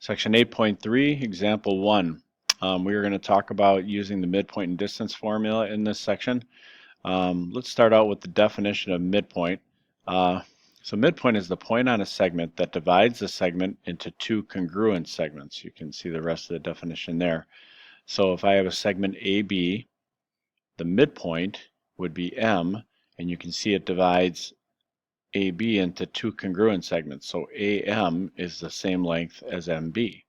Section 8.3, example 1. We are going to talk about using the midpoint and distance formula in this section. Let's start out with the definition of midpoint. So midpoint is the point on a segment that divides the segment into two congruent segments. You can see the rest of the definition there. So if I have a segment AB, the midpoint would be M, and you can see it divides AB into two congruent segments. So AM is the same length as MB.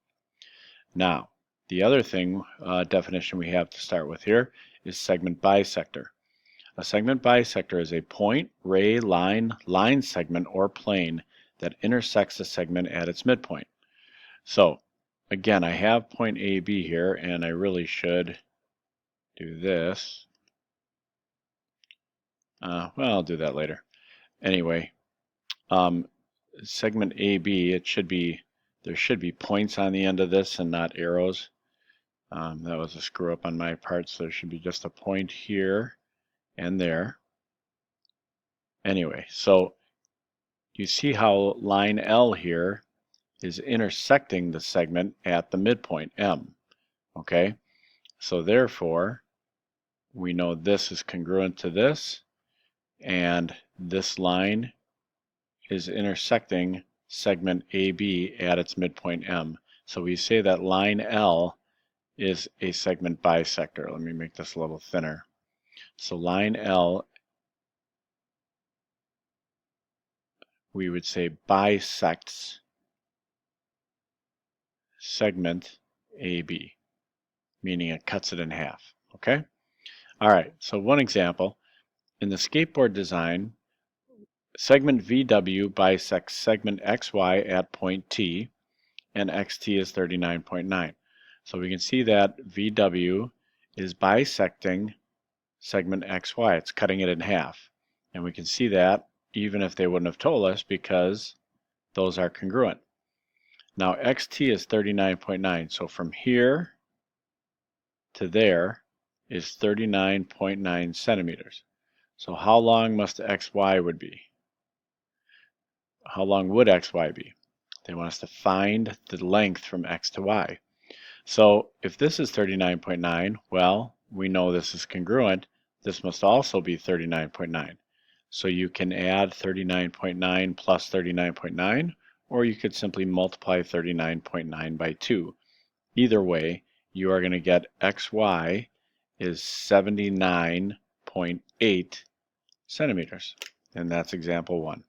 Now, the other thing, definition we have to start with here is segment bisector. A segment bisector is a point, ray, line segment, or plane that intersects a segment at its midpoint. So, again, I have point AB here, and I really should do this. Well, I'll do that later. Anyway, segment AB, there should be points on the end of this and not arrows. That was a screw up on my part, so there should be just a point here and there. Anyway, so you see how line L here is intersecting the segment at the midpoint M. Okay, so therefore we know this is congruent to this, and this line is intersecting segment AB at its midpoint M. So we say that line L is a segment bisector. Let me make this a little thinner. So line L, we would say bisects segment AB, meaning it cuts it in half. Okay? All right, so one example. In the skateboard design, segment VW bisects segment XY at point T, and XT is 39.9. So we can see that VW is bisecting segment XY. It's cutting it in half. And we can see that even if they wouldn't have told us, because those are congruent. Now XT is 39.9. So from here to there is 39.9 centimeters. So how long must XY would be? How long would XY be? They want us to find the length from X to Y. So if this is 39.9, well, we know this is congruent. This must also be 39.9. So you can add 39.9 plus 39.9, or you could simply multiply 39.9 by 2. Either way, you are going to get XY is 79.8 centimeters. And that's example 1.